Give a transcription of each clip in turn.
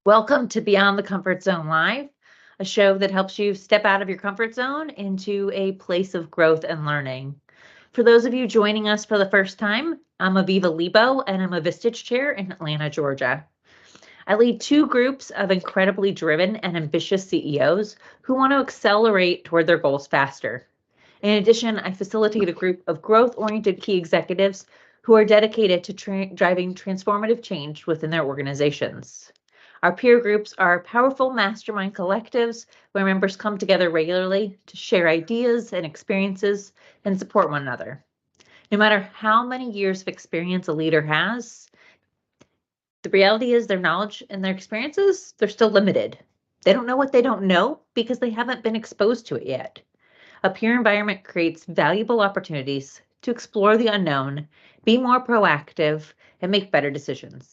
Welcome to Beyond the Comfort Zone Live, a show that helps you step out of your comfort zone into a place of growth and learning. For those of you joining us for the first time, I'm Aviva Leebow, and I'm a Vistage Chair in Atlanta, Georgia. I lead two groups of incredibly driven and ambitious CEOs who want to accelerate toward their goals faster. In addition, I facilitate a group of growth-oriented key executives who are dedicated to driving transformative change within their organizations. Our peer groups are powerful mastermind collectives where members come together regularly to share ideas and experiences and support one another. No matter how many years of experience a leader has, the reality is their knowledge and their experiences, they're still limited. They don't know what they don't know because they haven't been exposed to it yet. A peer environment creates valuable opportunities to explore the unknown, be more proactive, and make better decisions.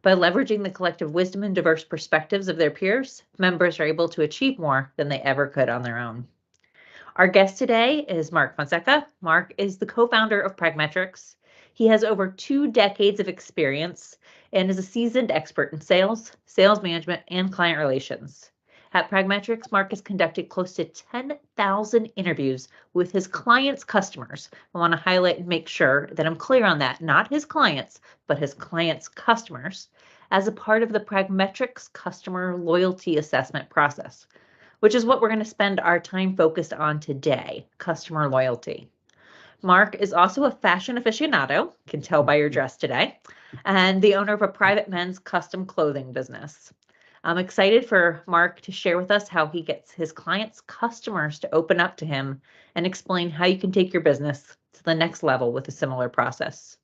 By leveraging the collective wisdom and diverse perspectives of their peers, members are able to achieve more than they ever could on their own. Our guest today is Mark Fonesca. Mark is the co-founder of Pragmetrics. He has over 2 decades of experience and is a seasoned expert in sales, sales management, and client relations. At Pragmetrics, Mark has conducted close to 10,000 interviews with his clients' customers. I want to highlight and make sure that I'm clear on that. Not his clients, but his clients' customers, as a part of the Pragmetrics customer loyalty assessment process, which is what we're going to spend our time focused on today, customer loyalty. Mark is also a fashion aficionado, can tell by your dress today, and the owner of a private men's custom clothing business. I'm excited for Mark to share with us how he gets his clients' customers to open up to him and explain how you can take your business to the next level with a similar process.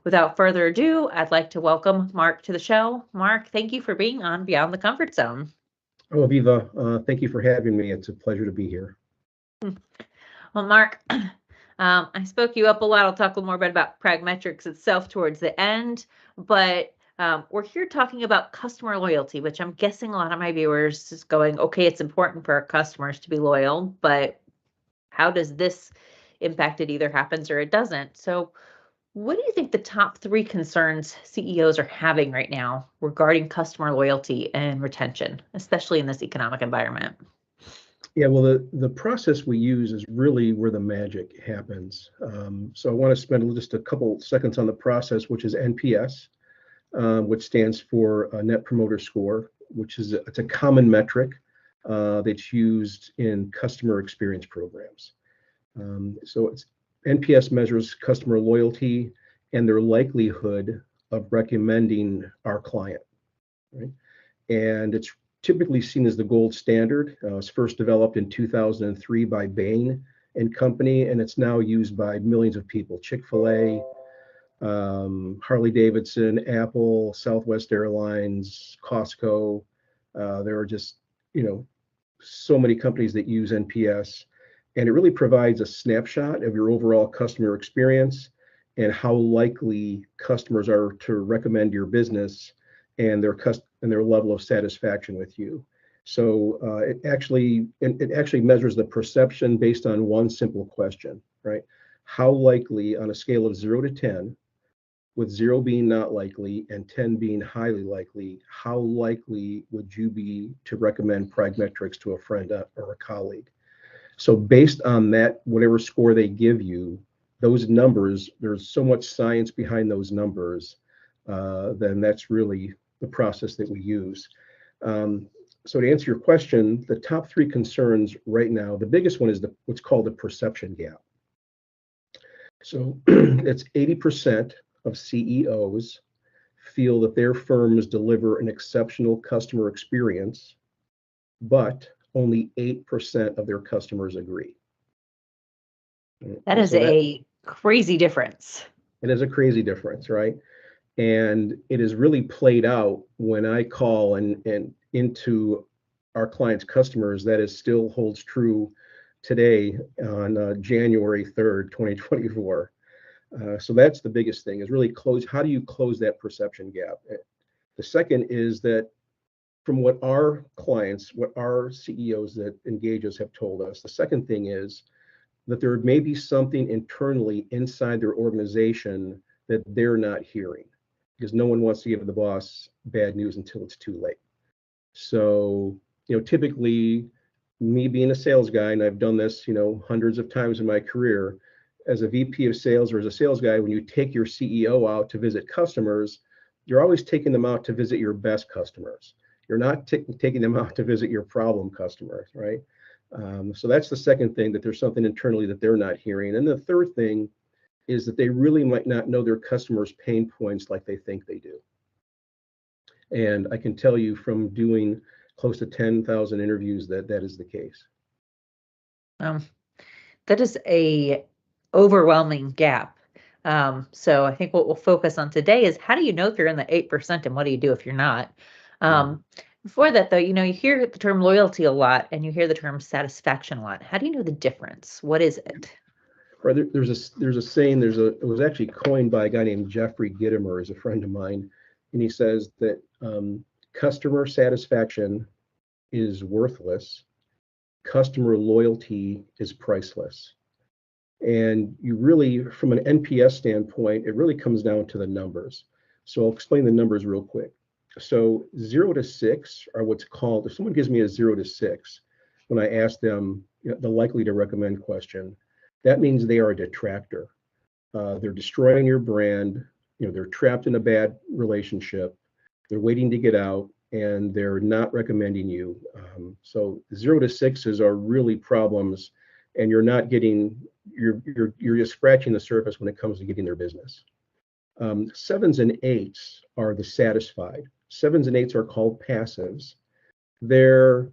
Without further ado, I'd like to welcome Mark to the show. Mark, thank you for being on Beyond the Comfort Zone. Oh, Aviva, thank you for having me. It's a pleasure to be here. Well, Mark, I spoke you up a lot. I'll talk a little more about Pragmetrics itself towards the end, but we're here talking about customer loyalty, which I'm guessing a lot of my viewers is going, okay, it's important for our customers to be loyal, but how does this impact it? Either happens or it doesn't. So what do you think the top 3 concerns CEOs are having right now regarding customer loyalty and retention, especially in this economic environment? Yeah, well, the process we use is really where the magic happens. So I want to spend just a couple seconds on the process, which is NPS, which stands for Net Promoter Score, which is it's a common metric that's used in customer experience programs. So it's NPS measures customer loyalty and their likelihood of recommending our client, right? And it's typically seen as the gold standard. It was first developed in 2003 by Bain and Company, and it's now used by millions of people. Chick-fil-A, Harley Davidson, Apple, Southwest Airlines, Costco. There are just, so many companies that use NPS, and it really provides a snapshot of your overall customer experience and how likely customers are to recommend your business and their level of satisfaction with you. So it actually measures the perception based on one simple question, right? How likely, on a scale of 0 to 10, with 0 being not likely and 10 being highly likely, how likely would you be to recommend Pragmetrics to a friend or a colleague? So based on that, whatever score they give you, those numbers, there's so much science behind those numbers, then that's really the process that we use. So to answer your question, the top 3 concerns right now, the biggest one is what's called the perception gap. So it's 80% of CEOs feel that their firms deliver an exceptional customer experience, but only 8% of their customers agree. That is a crazy difference. It is a crazy difference, right? And it is really played out when I call and into our clients' customers. That is still holds true today on January 3rd, 2024. So that's the biggest thing, is really how do you close that perception gap? The second is that from what our clients, what our CEOs that engage us have told us, the second thing is that there may be something internally inside their organization that they're not hearing, because no one wants to give the boss bad news until it's too late. So, typically me being a sales guy, and I've done this, hundreds of times in my career, as a VP of sales or as a sales guy, when you take your CEO out to visit customers, you're always taking them out to visit your best customers. You're not taking them out to visit your problem customers, right? So that's the second thing, that there's something internally that they're not hearing. And the third thing is that they really might not know their customers' pain points like they think they do. And I can tell you from doing close to 10,000 interviews that that is the case. That is a overwhelming gap. So I think what we'll focus on today is, how do you know if you're in the 8% and what do you do if you're not? Before that, though, you hear the term loyalty a lot and you hear the term satisfaction a lot. How do you know the difference? What is it? Right, there's a saying, it was actually coined by a guy named Jeffrey Gitomer, is a friend of mine, and he says that customer satisfaction is worthless, customer loyalty is priceless. And you really, from an NPS standpoint, it really comes down to the numbers. So I'll explain the numbers real quick. So 0 to 6 are what's called, if someone gives me a 0 to 6, when I ask them the likely to recommend question, that means they are a detractor. They're destroying your brand. They're trapped in a bad relationship. They're waiting to get out, and they're not recommending you. So 0 to 6s are really problems, and you're not getting. You're just scratching the surface when it comes to getting their business. 7s and 8s are the satisfied. 7s and 8s are called passives. They're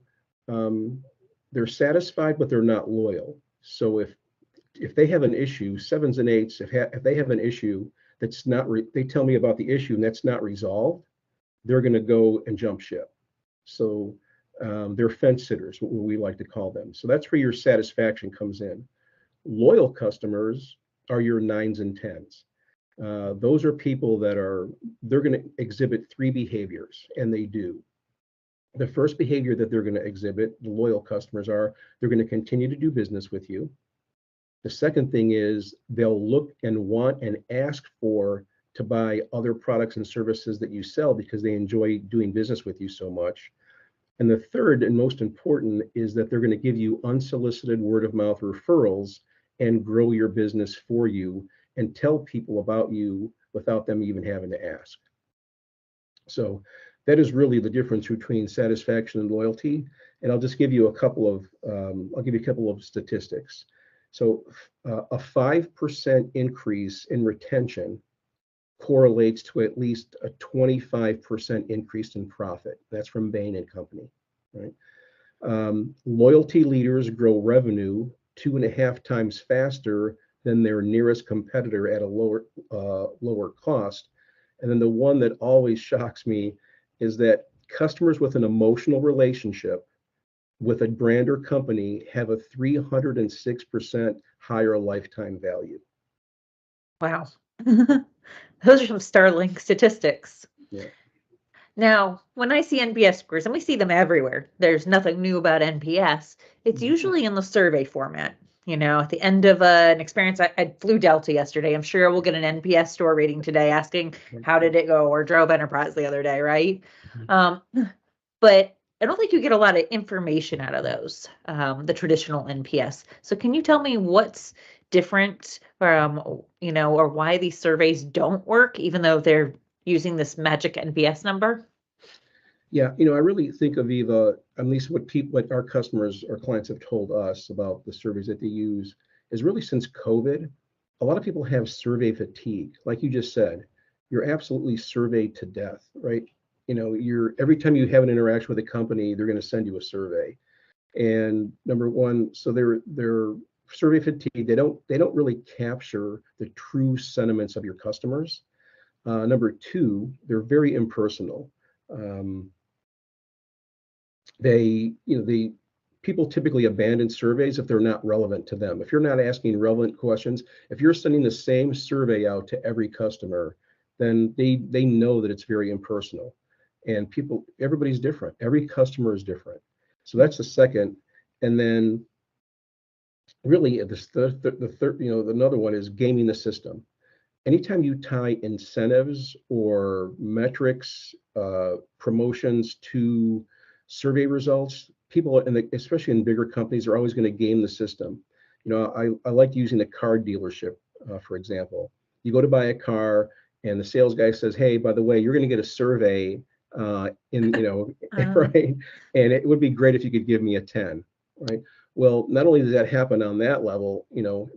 satisfied, but they're not loyal. So if they have an issue, 7s and 8s, if they have an issue that's not, they tell me about the issue and that's not resolved, they're going to go and jump ship. So they're fence sitters, what we like to call them. So that's where your satisfaction comes in. Loyal customers are your 9s and 10s. Those are people that they're going to exhibit 3 behaviors, and they do. The first behavior that they're going to exhibit, the loyal customers, are they're going to continue to do business with you. The second thing is they'll look and want and ask to buy other products and services that you sell because they enjoy doing business with you so much. And the third and most important is that they're going to give you unsolicited word of mouth referrals and grow your business for you and tell people about you without them even having to ask. So that is really the difference between satisfaction and loyalty. And I'll just give you a couple of statistics. So a 5% increase in retention correlates to at least a 25% increase in profit. That's from Bain and Company, right? Loyalty leaders grow revenue 2.5 times faster than their nearest competitor at a lower cost. And then the one that always shocks me is that customers with an emotional relationship with a brand or company have a 306% higher lifetime value. Wow. Those are some startling statistics. Yeah. Now, when I see NPS scores, and we see them everywhere, there's nothing new about NPS. It's usually in the survey format. At the end of an experience, I flew Delta yesterday. I'm sure we'll get an NPS score rating today asking, how did it go? Or drove Enterprise the other day, right? But I don't think you get a lot of information out of those, the traditional NPS. So can you tell me what's different, or why these surveys don't work, even though they're using this magic NPS number? Yeah, I really think Aviva, at least what our customers or clients have told us about the surveys that they use, is really since COVID, a lot of people have survey fatigue. Like you just said, you're absolutely surveyed to death, right? Every time you have an interaction with a company, they're going to send you a survey. And number one, so they're survey fatigue. They don't really capture the true sentiments of your customers. Number two, they're very impersonal. People typically abandon surveys if they're not relevant to them. If you're not asking relevant questions, if you're sending the same survey out to every customer, then they know that it's very impersonal. And everybody's different. Every customer is different. So that's the second. And then really the third, another one is gaming the system. Anytime you tie incentives or metrics, promotions to survey results, people, especially in bigger companies, are always going to game the system. I like using the car dealership, for example. You go to buy a car, and the sales guy says, "Hey, by the way, you're going to get a survey Uh, right? And it would be great if you could give me a 10, right? Well, not only does that happen on that level,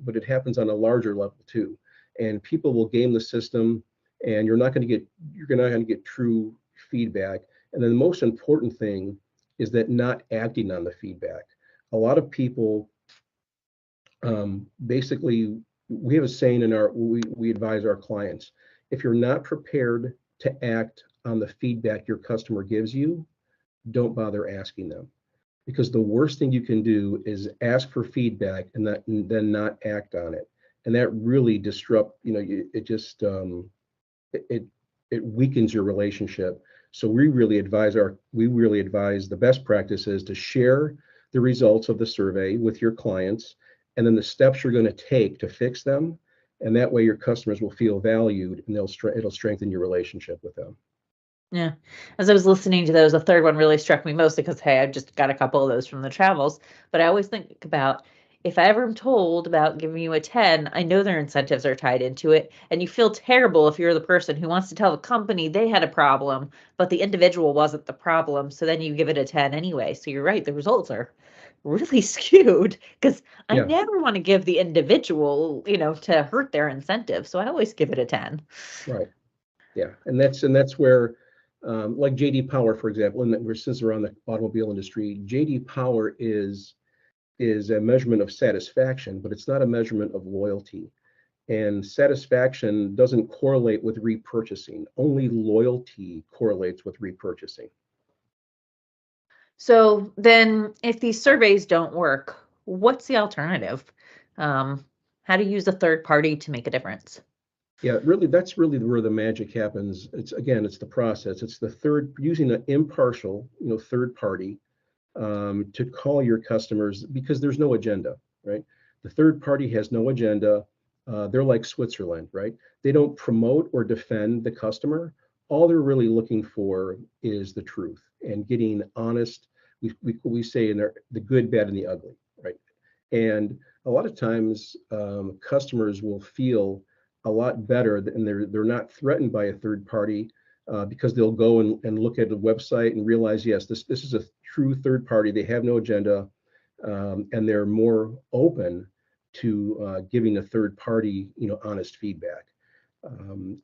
but it happens on a larger level too. And people will game the system, and you're not going to get true feedback. And then the most important thing is that not acting on the feedback. A lot of people, basically, we have a saying we advise our clients: if you're not prepared to act on the feedback your customer gives you, don't bother asking them, because the worst thing you can do is ask for feedback and then not act on it, and that really it just it it weakens your relationship. So we really advise the best practice is to share the results of the survey with your clients, and then the steps you're going to take to fix them, and that way your customers will feel valued, and it'll strengthen your relationship with them. Yeah. As I was listening to those, the third one really struck me mostly because, hey, I've just got a couple of those from the travels. But I always think about, if I ever am told about giving you a 10, I know their incentives are tied into it. And you feel terrible if you're the person who wants to tell the company they had a problem, but the individual wasn't the problem. So then you give it a 10 anyway. So you're right. The results are really skewed because I Yeah, never want to give the individual, to hurt their incentive. So I always give it a 10. right. Yeah, and that's where, like JD Power, for example, and since we're on the automobile industry, JD Power is a measurement of satisfaction, but it's not a measurement of loyalty. And satisfaction doesn't correlate with repurchasing. Only loyalty correlates with repurchasing. So then if these surveys don't work, what's the alternative? Um, how to use a third party to make a difference? Yeah, really, that's really where the magic happens. It's the process. It's using an impartial, third party, to call your customers, because there's no agenda, right? The third party has no agenda. They're like Switzerland, right? They don't promote or defend the customer. All they're really looking for is the truth and getting honest. We say in there, the good, bad, and the ugly, right? And a lot of times, customers will feel a lot better, and they're not threatened by a third party, because they'll go and look at the website and realize, yes, this is a true third party. They have no agenda, and they're more open to giving a third party, honest feedback.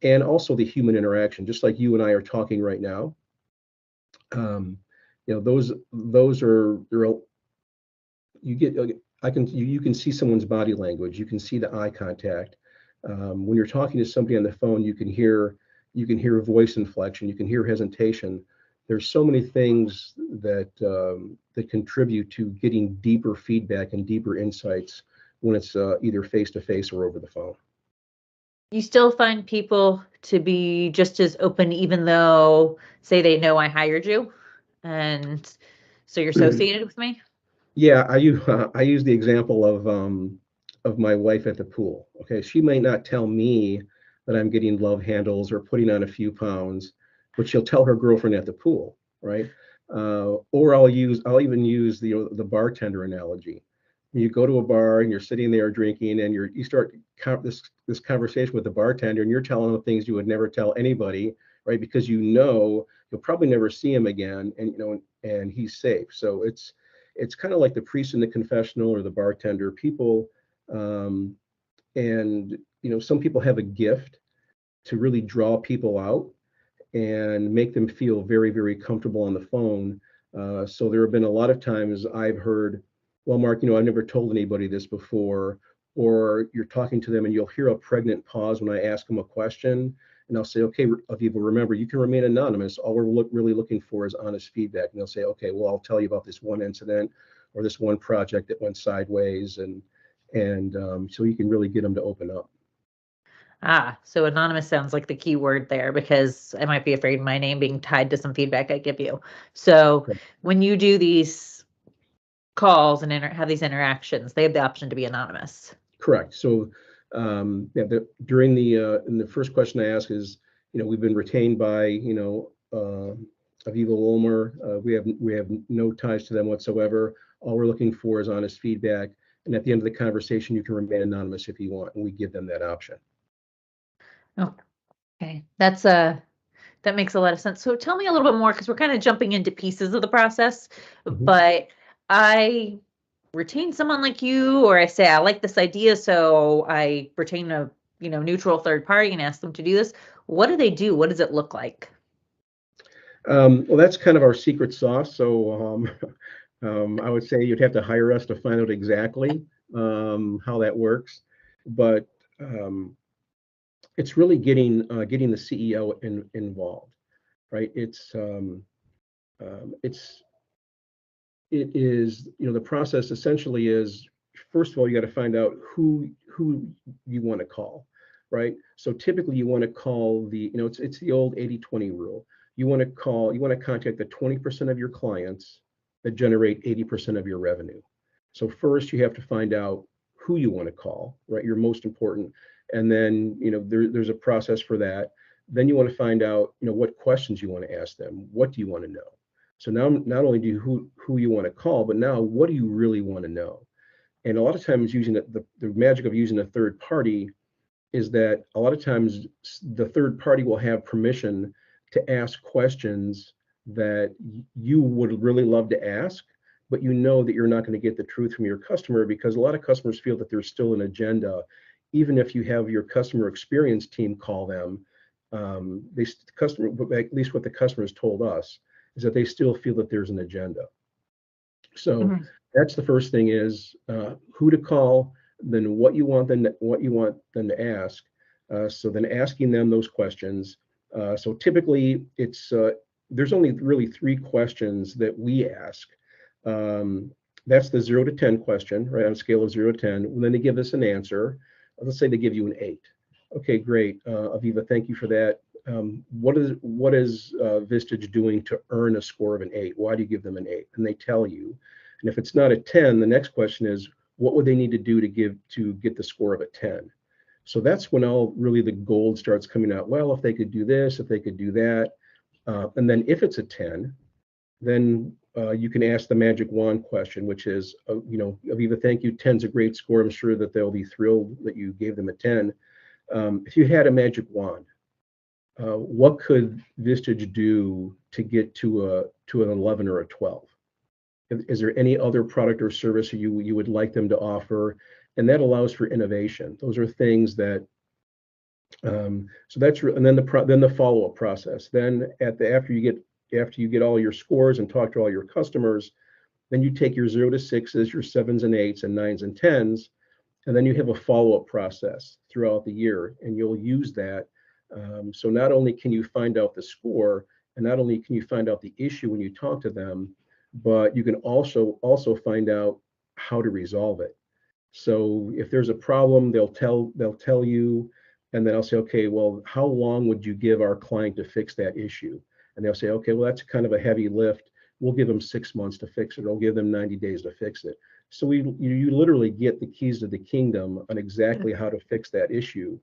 And also the human interaction, just like you and I are talking right now. Those are you get you can see someone's body language. You can see the eye contact. When you're talking to somebody on the phone, you can hear voice inflection, you can hear hesitation. There's so many things that contribute to getting deeper feedback and deeper insights when it's either face to face or over the phone. You still find people to be just as open, even though, say, they know I hired you, and so you're associated with me? Yeah, I use the example of my wife at the pool. Okay, she may not tell me that I'm getting love handles or putting on a few pounds, but she'll tell her girlfriend at the pool, right? Or I'll even use the bartender analogy. You go to a bar and you're sitting there drinking, and you start this conversation with the bartender, and you're telling them things you would never tell anybody, right? Because you'll probably never see him again, and he's safe. So it's kind of like the priest in the confessional or the bartender. People, and some people have a gift to really draw people out and make them feel very, very comfortable on the phone. So there have been a lot of times I've heard, well, Mark, I've never told anybody this before. Or you're talking to them and you'll hear a pregnant pause when I ask them a question. And I'll say, okay, Aviva, remember, you can remain anonymous. All we're really looking for is honest feedback. And they'll say, okay, well, I'll tell you about this one incident or this one project that went sideways. And so you can really get them to open up. So anonymous sounds like the key word there, because I might be afraid of my name being tied to some feedback I give you. So Correct. when you do these calls and have these interactions, they have the option to be anonymous. Correct. So, yeah, during in the first question I ask is, we've been retained by, Aviva, Wolmer. We have no ties to them whatsoever. All we're looking for is honest feedback. And at the end of the conversation, you can remain anonymous if you want, and we give them that option. Okay, that makes a lot of sense. So tell me a little bit more, because we're kind of jumping into pieces of the process, but I retain someone like you, or I say, I like this idea, so I retain a, neutral third party and ask them to do this. What do they do? What does it look like? Well, that's kind of our secret sauce. So I would say you'd have to hire us to find out exactly how that works. But it's really getting the CEO involved, right? It is, the process essentially is, first of all, you got to find out who you want to call, right? So typically you want to call it's the old 80-20 rule. You want to contact the 20% of your clients that generate 80% of your revenue. So first you have to find out who you want to call, right? You're most important. And then, there's a process for that. Then you want to find out, what questions you want to ask them. What do you want to know? So now not only do you who you want to call, but now what do you really want to know? And a lot of times using the magic of using a third party is that a lot of times the third party will have permission to ask questions that you would really love to ask, but you know that you're not going to get the truth from your customer, because a lot of customers feel that there's still an agenda. Even if you have your customer experience team call them, at least what the customers told us, is that they still feel that there's an agenda. So that's the first thing, is who to call, then what you want them to ask. So then asking them those questions. So typically there's only really 3 questions that we ask. That's the 0 to 10 question, right? On a scale of 0 to 10. And then they give us an answer. Let's say they give you an 8. Okay, great. Aviva, thank you for that. What is Vistage doing to earn a score of an 8? Why do you give them an 8? And they tell you. And if it's not a 10, the next question is, what would they need to do to get the score of a 10? So that's when really the gold starts coming out. Well, if they could do this, if they could do that. And then if it's a 10, then you can ask the magic wand question, which is, Aviva, thank you. 10's a great score. I'm sure that they'll be thrilled that you gave them a 10. If you had a magic wand, what could Vistage do to get to an 11 or a 12? Is there any other product or service you would like them to offer? And that allows for innovation. Those are things that. So that's and then the follow-up process. Then after you get all your scores and talk to all your customers, then you take your 0 to 6s, your 7s and 8s and 9s and 10s, and then you have a follow-up process throughout the year, and you'll use that. So not only can you find out the score, and not only can you find out the issue when you talk to them, but you can also find out how to resolve it. So if there's a problem, they'll tell you, and then I'll say, okay, well, how long would you give our client to fix that issue? And they'll say, okay, well, that's kind of a heavy lift. We'll give them 6 months to fix it. I'll give them 90 days to fix it. So you literally get the keys to the kingdom on exactly how to fix that issue.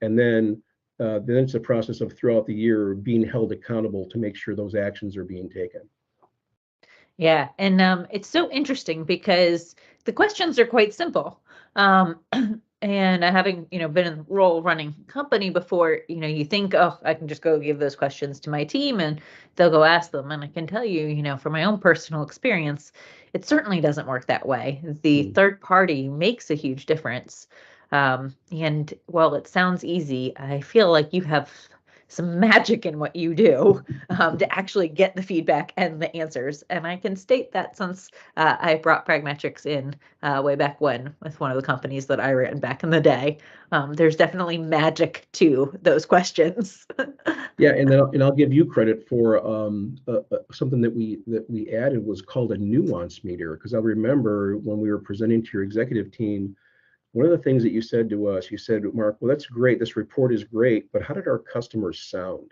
And then it's a process of throughout the year being held accountable to make sure those actions are being taken. Yeah, and it's so interesting because the questions are quite simple. And having been in the role running company before, you think, oh, I can just go give those questions to my team and they'll go ask them. And I can tell you, from my own personal experience, it certainly doesn't work that way. The third party makes a huge difference. And while it sounds easy, I feel like you have some magic in what you do to actually get the feedback and the answers. And I can state that since I brought Pragmetrics in way back when with one of the companies that I ran back in the day. There's definitely magic to those questions. Yeah, and I'll give you credit for something that we added was called a nuance meter, because I remember when we were presenting to your executive team, one of the things that you said to us, you said, Mark, well, that's great. This report is great, but how did our customers sound?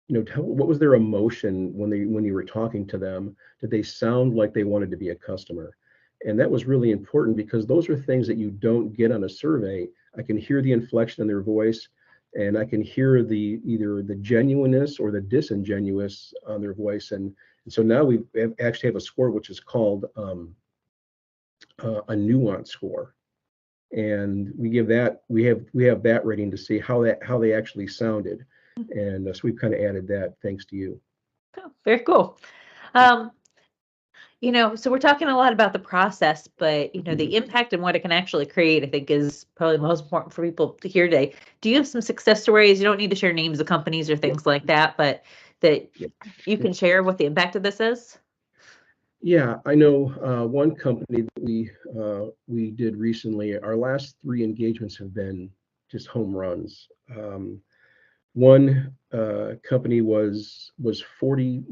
What was their emotion when you were talking to them? Did they sound like they wanted to be a customer? And that was really important, because those are things that you don't get on a survey. I can hear the inflection in their voice. and I can hear either the genuineness or the disingenuous on their voice. And so now we actually have a score which is called a nuance score, and we have that rating to see how they actually sounded, and so we've kind of added that thanks to you. Oh, very cool. So we're talking a lot about the process, but the impact and what it can actually create, I think, is probably the most important for people to hear today. Do you have some success stories? You don't need to share names of companies or things like that, but that you can share what the impact of this is? Yeah, I know one company that we did recently. Our last 3 engagements have been just home runs. One company was 40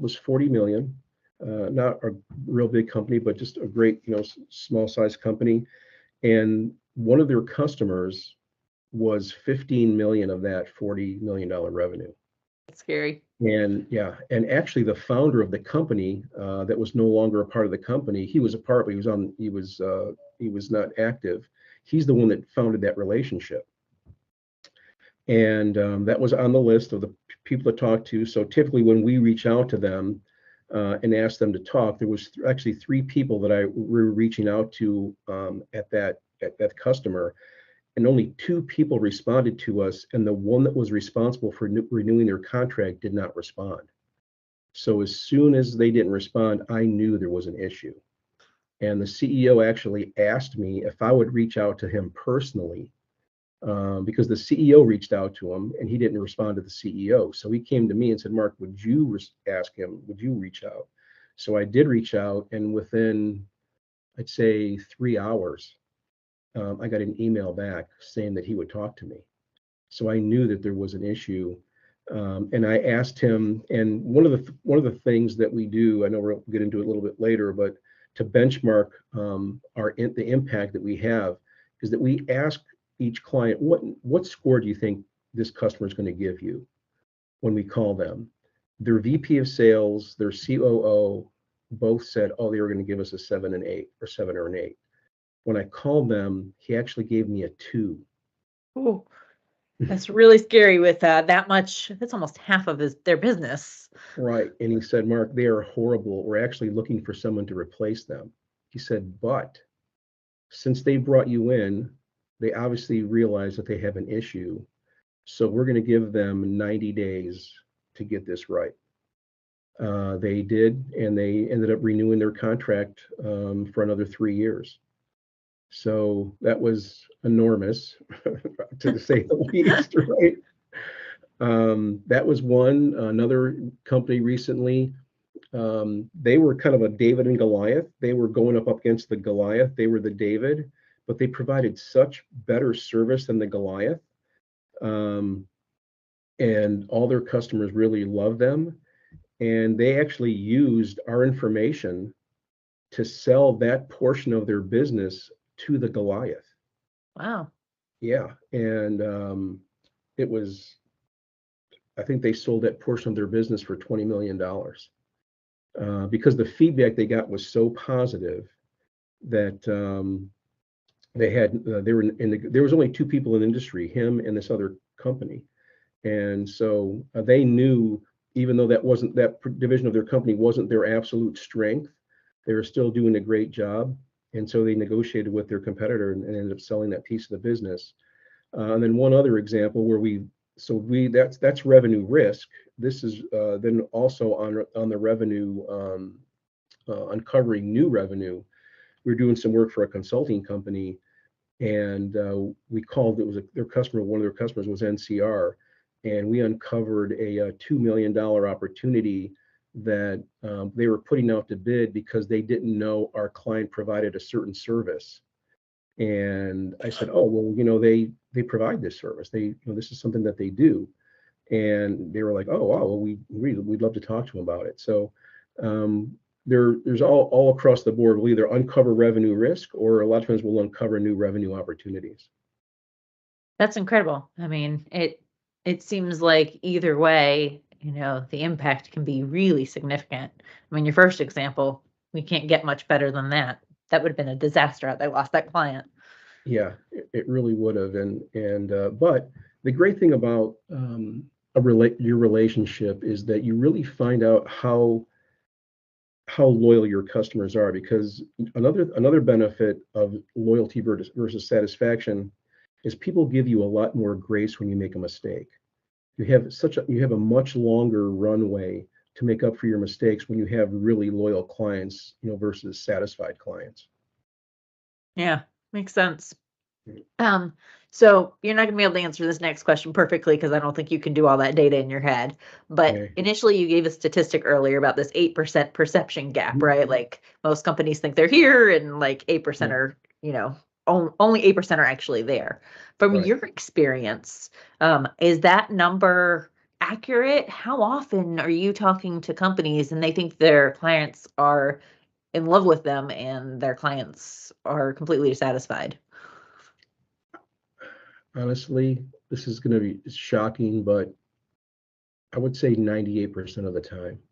million, not a real big company, but just a great small size company. And one of their customers was 15 million of that $40 million revenue. That's scary. And yeah, and actually the founder of the company that was no longer a part of the company, he was a part, but he was not active. He's the one that founded that relationship. And that was on the list of the people to talk to. So typically when we reach out to them and ask them to talk, there was actually 3 people that I were reaching out to at that customer, and only 2 people responded to us, and the one that was responsible for renewing their contract did not respond. So as soon as they didn't respond, I knew there was an issue. And the CEO actually asked me if I would reach out to him personally, because the CEO reached out to him and he didn't respond to the CEO. So he came to me and said, Mark, would you ask him, would you reach out? So I did reach out, and within, I'd say 3 hours, I got an email back saying that he would talk to me. So I knew that there was an issue. And I asked him, and one of the things that we do, I know we'll get into it a little bit later, but to benchmark the impact that we have, is that we ask each client, what score do you think this customer is going to give you when we call them? Their VP of sales, their COO, both said, oh, they were going to give us a 7 and 8, or 7 or an 8. When I called them, he actually gave me a 2. Oh, that's really scary with that much. That's almost half of their business. Right. And he said, Mark, they are horrible. We're actually looking for someone to replace them. He said, but since they brought you in, they obviously realize that they have an issue. So we're going to give them 90 days to get this right. They did, and they ended up renewing their contract for another 3 years. So that was enormous, to say the least, right? That was one. Another company recently, they were kind of a David and Goliath. They were going up against the Goliath. They were the David, but they provided such better service than the Goliath. And all their customers really loved them. And they actually used our information to sell that portion of their business to the Goliath. Wow. Yeah. And I think they sold that portion of their business for $20 million because the feedback they got was so positive that there was only 2 people in the industry, him and this other company. And so they knew, even though that division of their company wasn't their absolute strength, they were still doing a great job. And so they negotiated with their competitor and ended up selling that piece of the business. And then one other example where that's revenue risk. This is then also on the revenue, uncovering new revenue. We were doing some work for a consulting company, and we called, one of their customers was NCR, and we uncovered a $2 million opportunity that they were putting out to bid because they didn't know our client provided a certain service. And I said, oh, well, they provide this service. This is something that they do. And they were like, oh, wow, well, we'd love to talk to them about it. So there's all across the board. We'll either uncover revenue risk, or a lot of times we'll uncover new revenue opportunities. That's incredible. I mean, it seems like either way, the impact can be really significant. I mean, your first example, we can't get much better than that. That would have been a disaster had they lost that client. Yeah, it really would have. But the great thing about your relationship is that you really find out how loyal your customers are, because another benefit of loyalty versus satisfaction is people give you a lot more grace when you make a mistake. You have a much longer runway to make up for your mistakes when you have really loyal clients, versus satisfied clients. Yeah, makes sense. So you're not gonna be able to answer this next question perfectly because I don't think you can do all that data in your head. But Okay. initially, you gave a statistic earlier about this 8% perception gap, Mhm. right? Like most companies think they're here, and like 8% Yeah. are, only 8% are actually there. From Right. your experience, is that number accurate? How often are you talking to companies and they think their clients are in love with them and their clients are completely dissatisfied? Honestly, this is going to be shocking, but I would say 98% of the time.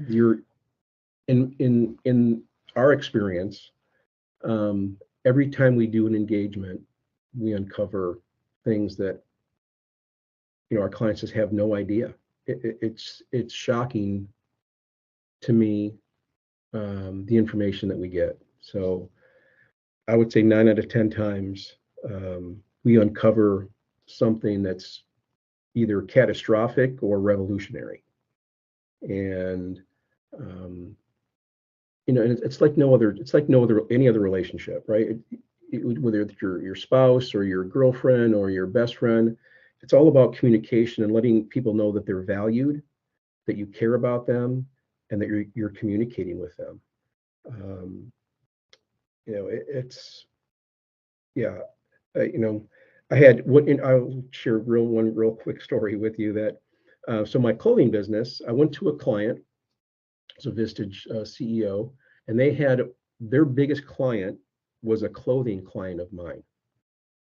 You're in our experience, every time we do an engagement, we uncover things that our clients just have no idea. It's shocking to me, the information that we get. So I would say 9 out of 10 times, we uncover something that's either catastrophic or revolutionary. And and it's like no other. It's like no other any other relationship, right? Whether it's your spouse or your girlfriend or your best friend, it's all about communication and letting people know that they're valued, that you care about them, and that you're communicating with them. Um, it's yeah. You know, I had what I'll share one real quick story with you that. So my clothing business, I went to a client, it's a Vistage CEO, and they had their biggest client was a clothing client of mine.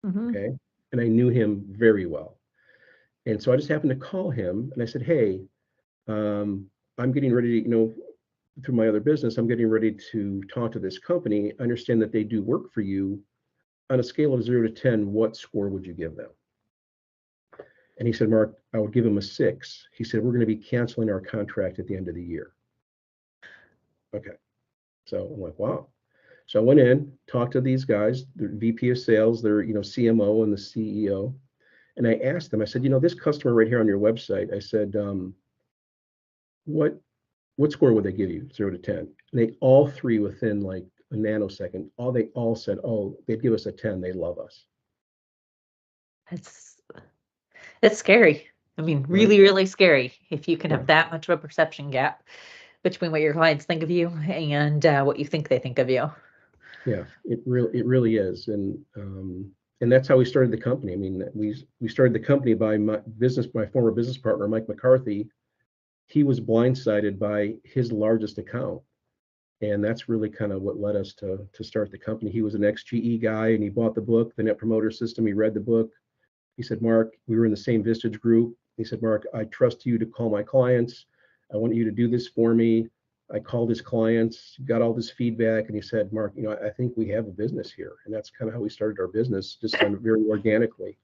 Mhm. Okay, and I knew him very well, and so I just happened to call him and I said, "Hey, I'm getting ready to, through my other business, I'm getting ready to talk to this company. I understand that they do work for you. On a scale of 0 to 10, what score would you give them?" And he said, "Mark, I would give him a 6." He said, "We're going to be canceling our contract at the end of the year." Okay. So I'm like, wow. So I went in, talked to these guys, the VP of sales, their, CMO and the CEO. And I asked them, I said, this customer right here on your website, I said, what score would they give you, 0 to 10? And they all three, within like a nanosecond, they all said, oh, they'd give us a 10. They love us. It's it's scary. I mean, Right. really, really scary if you can Yeah. have that much of a perception gap between what your clients think of you and what you think they think of you. Yeah. It really is. And that's how we started the company. I mean, we started the company by my former business partner, Mike McCarthy. He was blindsided by his largest account. And that's really kind of what led us to start the company. He was an ex-GE guy, and he bought the book, The Net Promoter System. He read the book. He said, "Mark, we were in the same Vistage group." He said, "Mark, I trust you to call my clients. I want you to do this for me." I called his clients, got all this feedback, and he said, "Mark, I think we have a business here." And that's kind of how we started our business, just done very organically.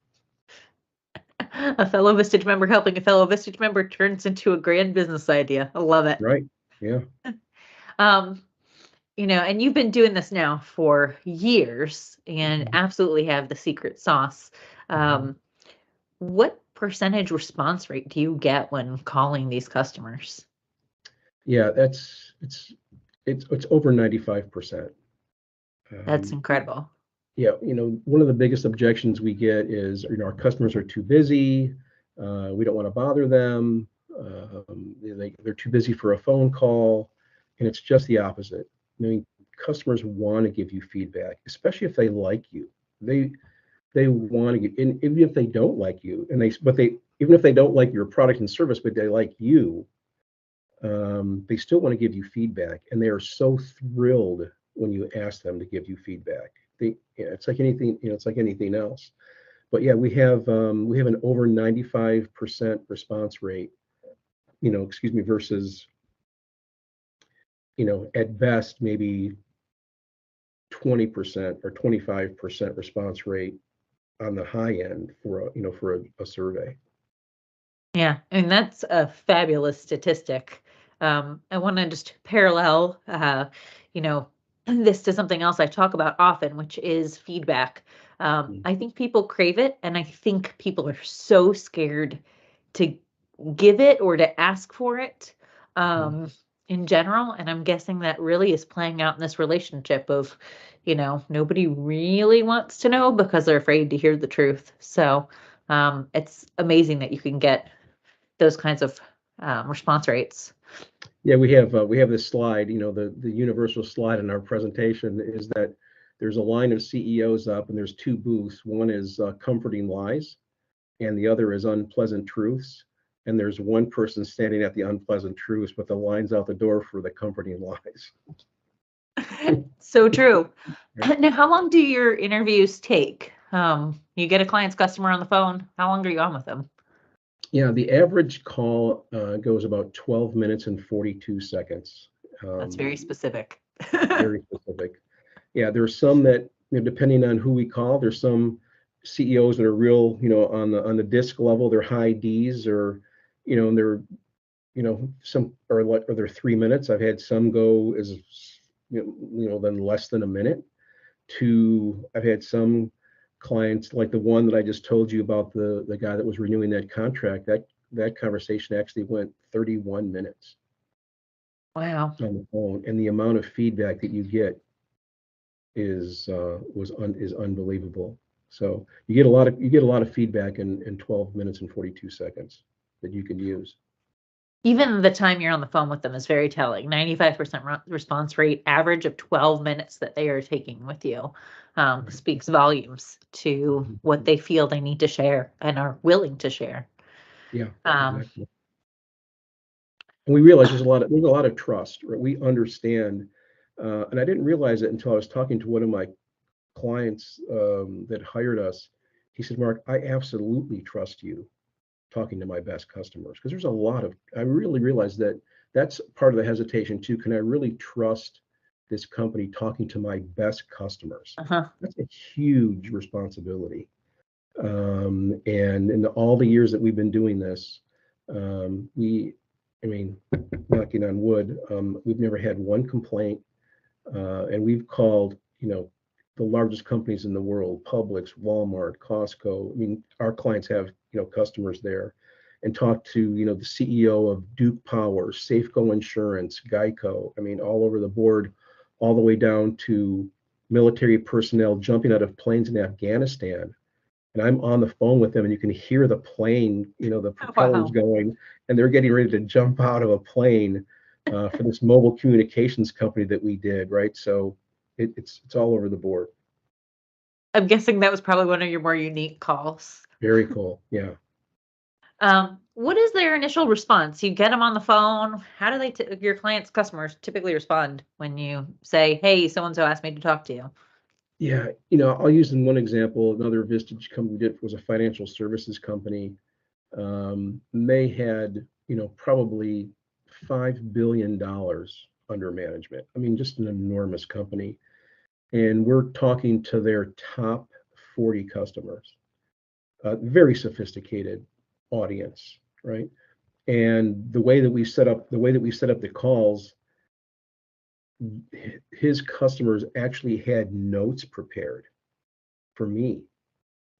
A fellow Vistage member helping a fellow Vistage member turns into a grand business idea. I love it. Right. Yeah. Um, and you've been doing this now for years and Mhm. absolutely have the secret sauce. Mhm. Um, what percentage response rate do you get when calling these customers? Yeah, it's over 95%. That's Um, incredible. yeah, one of the biggest objections we get is, our customers are too busy. We don't want to bother them. They're too busy for a phone call. And it's just the opposite. I mean, customers want to give you feedback, especially if they like you. They want to get, and even if they don't like you, even if they don't like your product and service, but they like you, they still want to give you feedback, and they are so thrilled when you ask them to give you feedback. It's like anything, it's like anything else. But yeah, we have an over 95% response rate, excuse me, versus, at best maybe 20% or 25% response rate on the high end for a survey. Yeah, and that's a fabulous statistic. I want to just parallel, you know, this to something else I talk about often, which is feedback. I think people crave it, and I think people are so scared to give it or to ask for it, Mhm. in general. And I'm guessing that really is playing out in this relationship of, nobody really wants to know because they're afraid to hear the truth. So, it's amazing that you can get those kinds of response rates. Yeah, we have this slide, the universal slide in our presentation is that there's a line of CEOs up and there's two booths. One is comforting lies and the other is unpleasant truths. And there's one person standing at the unpleasant truths, but the line's out the door for the comforting lies. So true. Right? Now, how long do your interviews take? You get a client's customer on the phone. How long are you on with them? Yeah, the average call goes about 12 minutes and 42 seconds. That's Um, very specific. very specific. Yeah, there's some that, depending on who we call, there's some CEOs that are real, on the disc level, they're high Ds or, and they're, some or they're 3 minutes. I've had some go as, then less than a minute to, I've had some clients like the one that I just told you about, the guy that was renewing that contract, that conversation actually went 31 minutes Wow. on the phone. And the amount of feedback that you get is unbelievable. So you get a lot of feedback in 12 minutes and 42 seconds that you can use. Even the time you're on the phone with them is very telling. 95% response rate, average of 12 minutes that they are taking with you, Right. speaks volumes to Mhm. what they feel they need to share and are willing to share. Yeah, Um, exactly. And we realize there's a lot of trust, right? We understand, and I didn't realize it until I was talking to one of my clients that hired us. He said, "Mark, I absolutely trust you talking to my best customers because there's a lot of." I really realized that that's part of the hesitation too. Can I really trust this company talking to my best customers? uh-huh. That's a huge responsibility. And in all the years that we've been doing this, I mean, knocking on wood, we've never had one complaint, and we've called, the largest companies in the world, Publix, Walmart, Costco. I mean, our clients have, customers there, and talked to, the CEO of Duke Power, Safeco Insurance, Geico. I mean, all over the board, all the way down to military personnel jumping out of planes in Afghanistan. And I'm on the phone with them and you can hear the plane, the Oh, propellers wow. going, and they're getting ready to jump out of a plane for this mobile communications company that we did, right? So it's all over the board. I'm guessing that was probably one of your more unique calls. Very cool. Yeah. What is their initial response? You get them on the phone. How do your clients' customers typically respond when you say, "Hey, so and so asked me to talk to you"? Yeah. I'll use in one example, another Vistage company did was a financial services company. They had, probably $5 billion under management. I mean, just an enormous company. And we're talking to their top 40 customers, very sophisticated audience, right? And the way that we set up the calls, his customers actually had notes prepared for me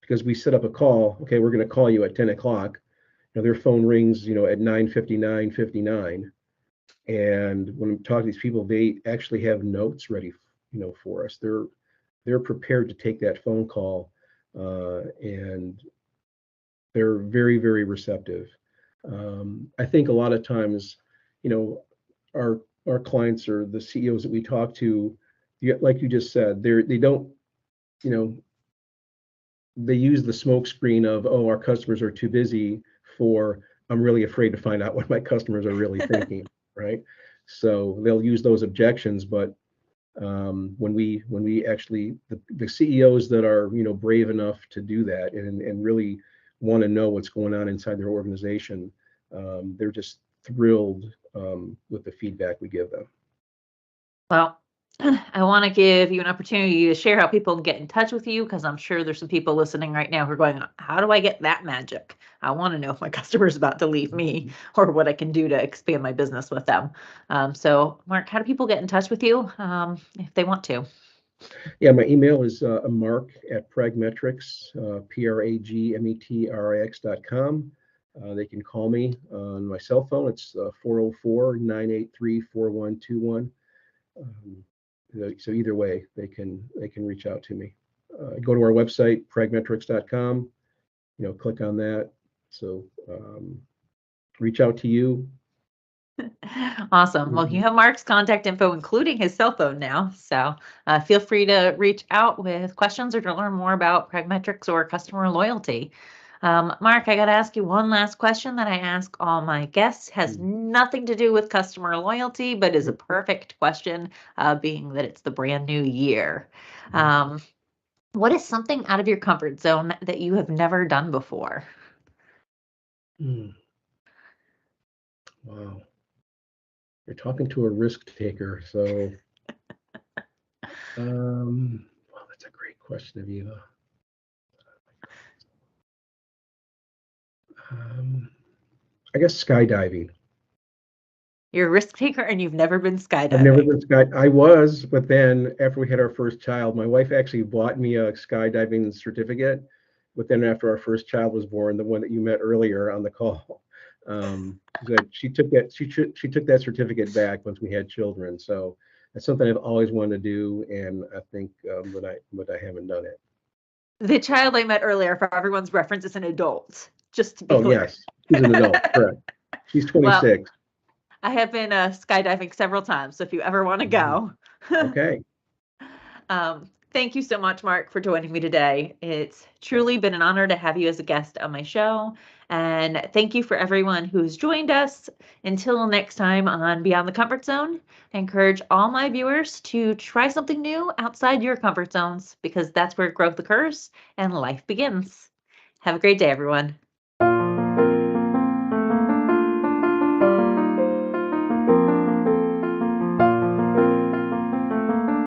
because we set up a call. Okay, we're going to call you at 10 o'clock. Their phone rings, at 9:59:59. And when I'm talking to these people, they actually have notes ready, for us. They're prepared to take that phone call, and they're very, very receptive. I think a lot of times, you know, our clients or the CEOs that we talk to, like you just said, they don't, you know, they use the smoke screen of, oh, our customers are too busy for, I'm really afraid to find out what my customers are really thinking, right? So they'll use those objections, but when we actually the CEOs that are brave enough to do that and really want to know what's going on inside their organization, they're just thrilled with the feedback we give them. Well, I want to give you an opportunity to share how people can get in touch with you, because I'm sure there's some people listening right now who are going, how do I get that magic? I want to know if my customer's about to leave me or what I can do to expand my business with them. So Mark, how do people get in touch with you if they want to? Yeah, my email is mark@pragmetrics, pragmetrix.com. They can call me on my cell phone. It's 404-983-4121. So either way, they can reach out to me. Go to our website, pragmetrics.com. Click on that. So reach out to you. Awesome. Well, you have Mark's contact info, including his cell phone now. So feel free to reach out with questions or to learn more about Pragmetrics or customer loyalty. Mark, I got to ask you one last question that I ask all my guests. Has nothing to do with customer loyalty, but is a perfect question, being that it's the brand new year. What is something out of your comfort zone that you have never done before? Wow. You're talking to a risk taker. So, well, that's a great question, Aviva. I guess skydiving. You're a risk taker and you've never been skydiving. I've never been I was, but then after we had our first child, my wife actually bought me a skydiving certificate. But then after our first child was born, the one that you met earlier on the call, she took that certificate back once we had children. So that's something I've always wanted to do, and I think but I haven't done it. The child I met earlier, for everyone's reference, is an adult. Just to be clear. Yes, she's an adult. Correct. She's 26. Well, I have been skydiving several times, so if you ever want to go. Okay. Thank you so much, Mark, for joining me today. It's truly been an honor to have you as a guest on my show. And thank you for everyone who's joined us. Until next time on Beyond the Comfort Zone, I encourage all my viewers to try something new outside your comfort zones, because that's where growth occurs and life begins. Have a great day, everyone.